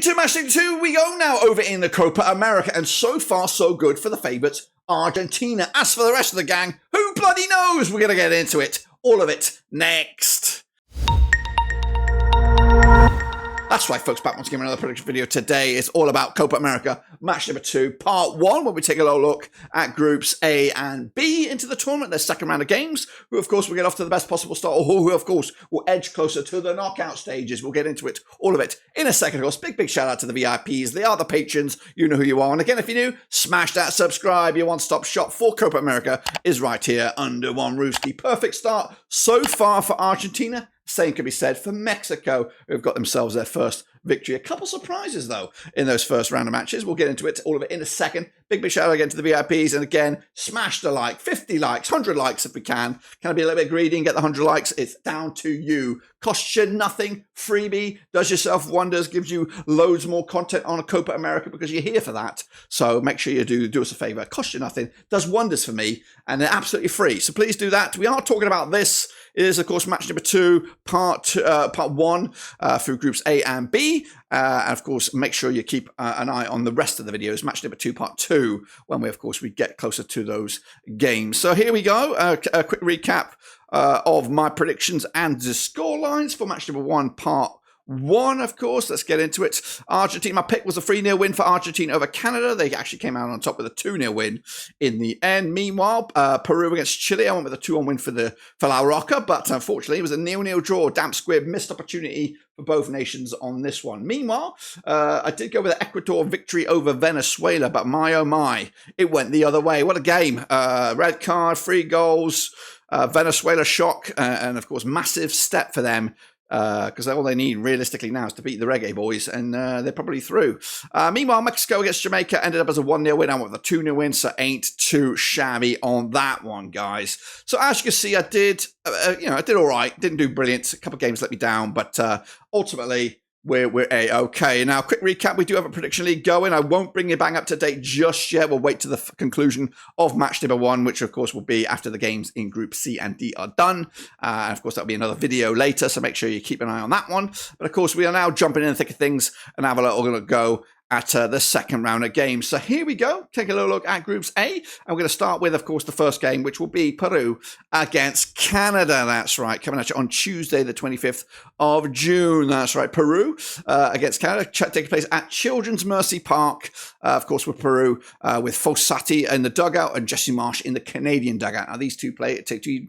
Into Matchday 2 we go now over in the Copa America, and so far so good for the favourites Argentina. As for the rest of the gang, who bloody knows? We're going to get into it. All of it next. That's right, folks, back once again with another prediction video. Today is all about Copa America, match number 2, part 1, where we take a little look at groups A and B into the tournament, their second round of games, who, of course, will get off to the best possible start, or who, of course, will edge closer to the knockout stages. We'll get into it, all of it, in a second, of course. Big shout out to the VIPs. They are the patrons. You know who you are. And again, if you're new, smash that subscribe. Your one-stop shop for Copa America is right here under one roofski. Perfect start so far for Argentina. Same can be said for Mexico, who've got themselves their first victory. A couple surprises, though, in those first round of matches. We'll get into it, all of it, in a second. Big shout out again to the VIPs. And again, smash the like, 50 likes, 100 likes if we can. Can I be a little bit greedy and get the 100 likes? It's down to you. Costs you nothing. Freebie. Does yourself wonders. Gives you loads more content on a Copa America because you're here for that. So make sure you do us a favour. Costs you nothing. Does wonders for me. And they're absolutely free. So please do that. We are talking about this. It is, of course, match number 2, part 1 through groups A and B. And, of course, make sure you keep an eye on the rest of the videos, match number 2, part 2, when we, of course, we get closer to those games. So here we go. A quick recap of my predictions and the score lines for match number 1, part 1, of course. Let's get into it. Argentina, my pick was a 3-0 win for Argentina over Canada. They actually came out on top with a 2-0 win in the end. Meanwhile, Peru against Chile, I went with a 2-1 win for La Roca, but unfortunately it was a 0-0 draw. Damp squib, missed opportunity for both nations on this one. Meanwhile, I did go with the Ecuador victory over Venezuela, but my oh my, it went the other way. What a game. Red card, 3 goals, Venezuela shock, and of course massive step for them. Because all they need realistically now is to beat the Reggae Boys, and they're probably through. Meanwhile, Mexico against Jamaica ended up as a 1-0 win. I went with a 2-0 win, so ain't too shabby on that one, guys. So as you can see, I did, I did all right. Didn't do brilliant. A couple of games let me down, but ultimately, we're A-okay. Now, quick recap. We do have a prediction league going. I won't bring you bang up to date just yet. We'll wait to the conclusion of match number 1, which, of course, will be after the games in Group C and D are done. And, of course, that'll be another video later, so make sure you keep an eye on that one. But, of course, we are now jumping in the thick of things and have a little go at the second round of games. So here we go. Take a little look at Groups A. And we're going to start with, of course, the first game, which will be Peru against Canada. That's right. Coming at you on Tuesday, the 25th of June. That's right. Peru against Canada. Taking place at Children's Mercy Park. Of course, with Peru, with Fossati in the dugout and Jesse Marsh in the Canadian dugout. Now, these two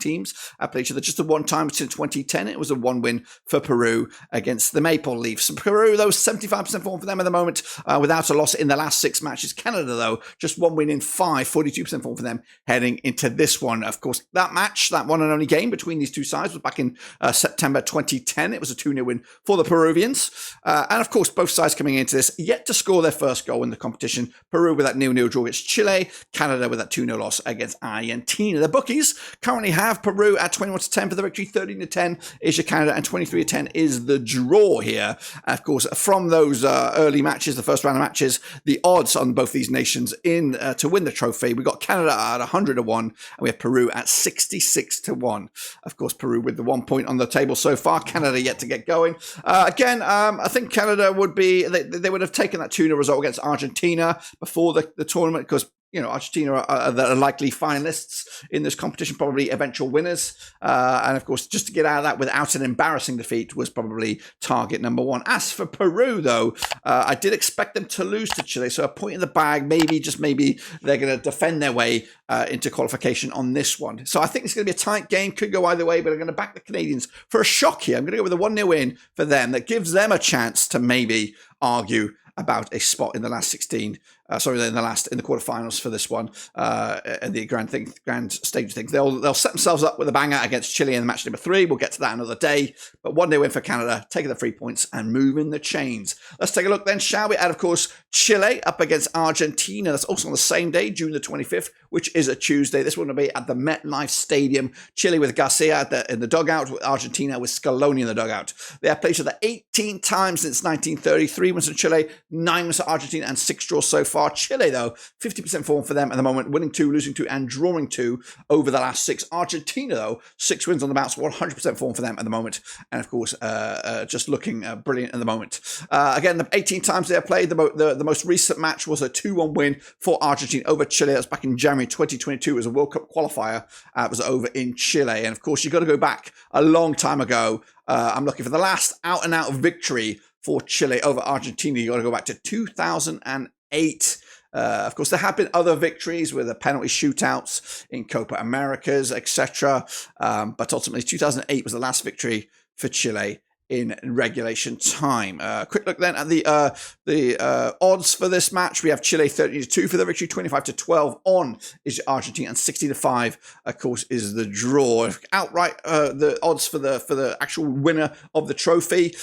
teams have played each other just the one time since 2010. It was a 1 win for Peru against the Maple Leafs. Peru, though, 75% form for them at the moment. Without a loss in the last 6 matches. Canada, though, just 1 win in 5, 42% form for them heading into this one. Of course, that match, that one and only game between these two sides was back in September 2010. It was a 2-0 win for the Peruvians. And, of course, both sides coming into this yet to score their first goal in the competition. Peru with that 0-0 draw against Chile. Canada with that 2-0 loss against Argentina. The bookies currently have Peru at 21-10 for the victory. 13-10 is your Canada, and 23-10 is the draw here. And, of course, from those early matches, the first round of matches, the odds on both these nations in to win the trophy. We got Canada at 100-1, and we have Peru at 66-1. Of course, Peru with the 1 point on the table so far. Canada yet to get going. Again, I think Canada would be, they would have taken that 2-0 result against Argentina before the tournament, because Argentina are the likely finalists in this competition, probably eventual winners. And, of course, just to get out of that without an embarrassing defeat was probably target number 1. As for Peru, though, I did expect them to lose to Chile. So a point in the bag, maybe they're going to defend their way into qualification on this one. So I think it's going to be a tight game. Could go either way, but I'm going to back the Canadians for a shock here. I'm going to go with a 1-0 win for them. That gives them a chance to maybe argue about a spot in the last 16, in the quarterfinals for this one, and the grand stage of things. They'll set themselves up with a banger against Chile in match number 3. We'll get to that another day. But 1-0 win for Canada, taking the 3 points and moving the chains. Let's take a look then, shall we? And of course, Chile up against Argentina. That's also on the same day, June the 25th, which is a Tuesday. This one will be at the MetLife Stadium. Chile with Garcia in the dugout, with Argentina with Scaloni in the dugout. They have played each other 18 times since 1933. Wins for Chile, 9 wins for Argentina, and 6 draws so far. far. Chile, though, 50% form for them at the moment, winning 2, losing 2, and drawing 2 over the last 6. Argentina, though, 6 wins on the bounce, 100% form for them at the moment, and of course, just looking brilliant at the moment. Again, the 18 times they have played, the most recent match was a 2-1 win for Argentina over Chile. That was back in January 2022 as a World Cup qualifier. It was over in Chile, and of course, you've got to go back a long time ago. I'm looking for the last out-and-out victory for Chile over Argentina. You got to go back to 2008. Of course, there have been other victories with the penalty shootouts in Copa Americas, etc. But ultimately, 2008 was the last victory for Chile in regulation time. Quick look then at the odds for this match. We have Chile 30-2 for the victory, 25-12 on is Argentina, and 60-5, of course, is the draw. Outright, the odds for the actual winner of the trophy.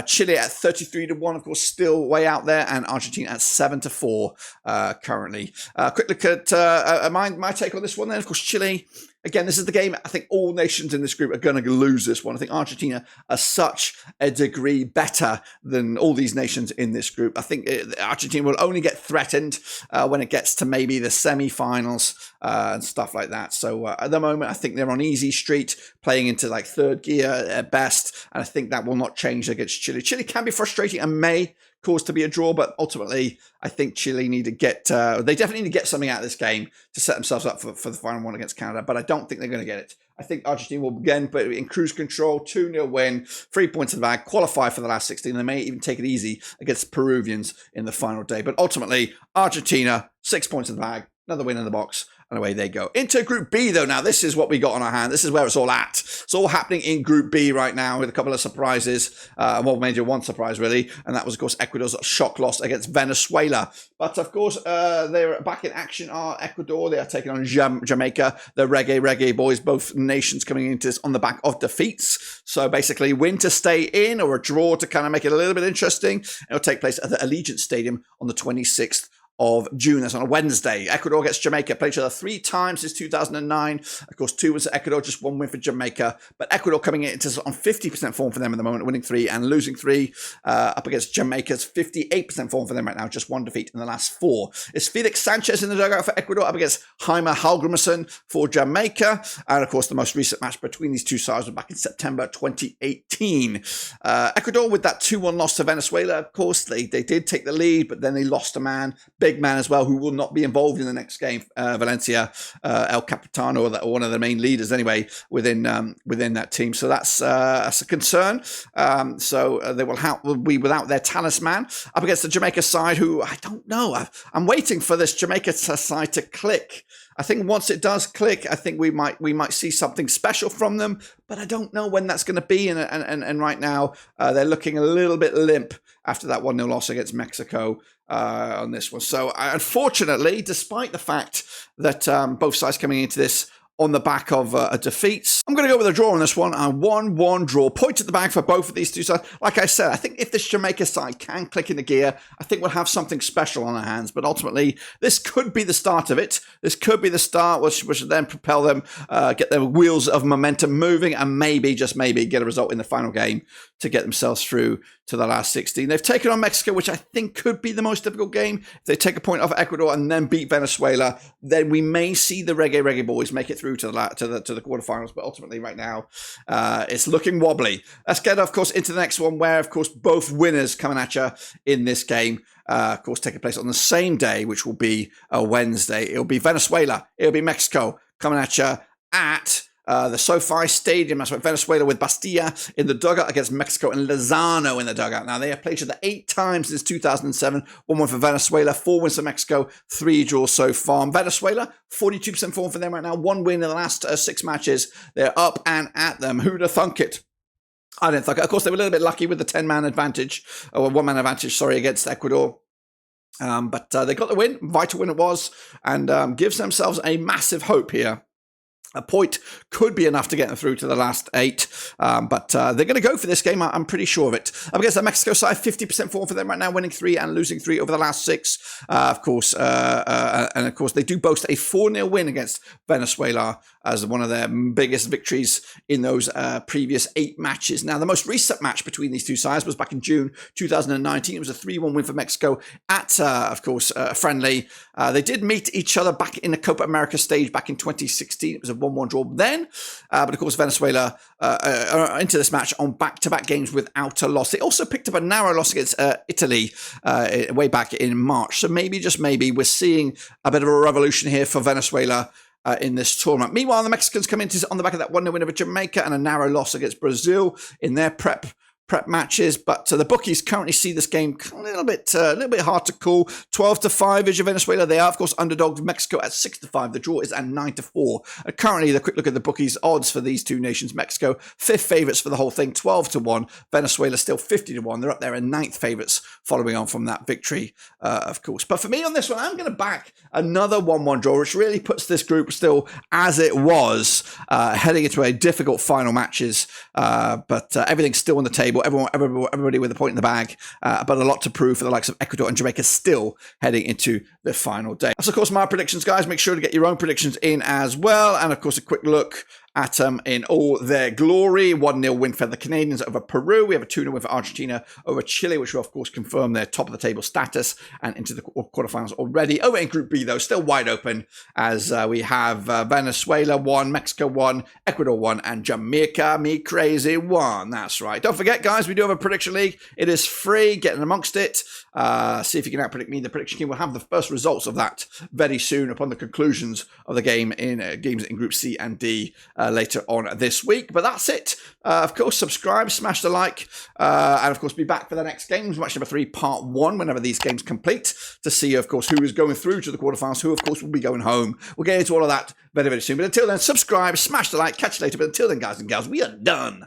Chile at 33-1, of course, still way out there, and Argentina at 7-4 currently. Quick look at my take on this one then. Of course, Chile. Again, this is the game I think all nations in this group are going to lose this one. I think Argentina are such a degree better than all these nations in this group. I think Argentina will only get threatened when it gets to maybe the semi-finals and stuff like that. So at the moment, I think they're on easy street, playing into like third gear at best. And I think that will not change against Chile. Chile can be frustrating and may cause to be a draw, but ultimately I think Chile need to get they definitely need to get something out of this game to set themselves up for the final one against Canada, but I don't think they're going to get it. I think Argentina will again put in cruise control, 2-0 win, 3 points in the bag, qualify for the last 16. They may even take it easy against Peruvians in the final day, but ultimately Argentina, 6 points in the bag, another win in the box, and away they go. Into Group B, though, now this is what we got on our hand. This is where it's all at. It's all happening in Group B right now with a couple of surprises. Well, major one surprise, really, and that was, of course, Ecuador's shock loss against Venezuela. But, of course, they're back in action are Ecuador. They are taking on Jamaica, the reggae boys, both nations coming into this on the back of defeats. So, basically, win to stay in or a draw to kind of make it a little bit interesting. It'll take place at the Allegiant Stadium on the 26th of June. That's on a Wednesday. Ecuador gets Jamaica, played each other 3 times since 2009. Of course, 2 wins for Ecuador, just 1 win for Jamaica. But Ecuador coming into on 50% form for them at the moment, winning 3 and losing 3. Up against Jamaica's 58% form for them right now, just 1 defeat in the last 4. It's Felix Sanchez in the dugout for Ecuador, up against Jaime Hallgrímsson for Jamaica. And of course, the most recent match between these two sides was back in September 2018. Ecuador with that 2-1 loss to Venezuela, of course, they did take the lead, but then they lost a man, big man as well, who will not be involved in the next game. Valencia, El Capitano, or one of the main leaders anyway within that team. So that's a concern. So they will be without their talisman up against the Jamaica side, who I don't know. I'm waiting for this Jamaica side to click. I think once it does click, I think we might see something special from them, but I don't know when that's going to be. And right now, they're looking a little bit limp after that 1-0 loss against Mexico on this one. So unfortunately, despite the fact that both sides coming into this on the back of defeats, I'm going to go with a draw on this one. A 1-1 draw. Point at the bag for both of these two sides. Like I said, I think if this Jamaica side can click in the gear, I think we'll have something special on our hands. But ultimately, this could be the start of it. This could be the start, which should then propel them, get their wheels of momentum moving, and maybe, just maybe, get a result in the final game to get themselves through to the last 16. They've taken on Mexico, which I think could be the most difficult game. If they take a point off Ecuador and then beat Venezuela, then we may see the reggae boys make it through to the quarterfinals. But ultimately, right now, it's looking wobbly. Let's get, of course, into the next one, where, of course, both winners coming at you in this game. Of course, taking place on the same day, which will be a Wednesday. It'll be Venezuela. It'll be Mexico coming at you at the SoFi Stadium. That's right, Venezuela with Bastilla in the dugout against Mexico and Lozano in the dugout. Now, they have played each other 8 times since 2007. 1-1 for Venezuela, 4 wins for Mexico, 3 draws so far. Venezuela, 42% form for them right now. 1 win in the last 6 matches. They're up and at them. Who'd have thunk it? I didn't think it. Of course, they were a little bit lucky with the 10-man advantage, or 1-man advantage, against Ecuador. But they got the win. Vital win it was, and gives themselves a massive hope here. A point could be enough to get them through to the last 8, but they're going to go for this game. I'm pretty sure of it. Up against the Mexico side, 50% form for them right now, winning 3 and losing 3 over the last 6. Of course, and of course, they do boast a 4-0 win against Venezuela as one of their biggest victories in those previous 8 matches. Now, the most recent match between these two sides was back in June 2019. It was a 3-1 win for Mexico at, of course, a friendly. They did meet each other back in the Copa America stage back in 2016. It was a 1-1 draw then. But, of course, Venezuela are into this match on back-to-back games without a loss. They also picked up a narrow loss against Italy way back in March. So maybe, just maybe, we're seeing a bit of a revolution here for Venezuela in this tournament. Meanwhile, the Mexicans come into on the back of that 1-0 win over Jamaica and a narrow loss against Brazil in their prep matches, but the bookies currently see this game a little bit hard to call. 12-5 is Venezuela. They are, of course, underdogs Mexico at 6-5. The draw is at 9-4. Currently, the quick look at the bookies odds for these two nations: Mexico 5th favourites for the whole thing, 12-1. Venezuela still 50-1. They're up there in 9th favourites, following on from that victory, of course. But for me on this one, I'm going to back another 1-1 draw, which really puts this group still as it was, heading into a difficult final matches. But everything's still on the table. Everybody with a point in the bag, but a lot to prove for the likes of Ecuador and Jamaica still heading into the final day. That's, of course, my predictions, guys. Make sure to get your own predictions in as well. And, of course, a quick look at them in all their glory. 1-0 win for the Canadians over Peru. We have a 2-0 win for Argentina over Chile, which will, of course, confirm their top-of-the-table status and into the quarterfinals already. Over in Group B, though, still wide open, as we have Venezuela 1, Mexico 1, Ecuador 1, and Jamaica, me crazy 1. That's right. Don't forget, guys, we do have a prediction league. It is free. Get in amongst it. See if you can out-predict me. The prediction king will have the first results of that very soon upon the conclusions of the game in games in Group C and D later on this week. But that's it. Of course, subscribe, smash the like, and of course be back for the next games, match number 3, part 1, whenever these games complete, to see, of course, who is going through to the quarterfinals, who, of course, will be going home. We'll get into all of that very, very soon. But until then, subscribe, smash the like, catch you later. But until then, guys and gals, we are done.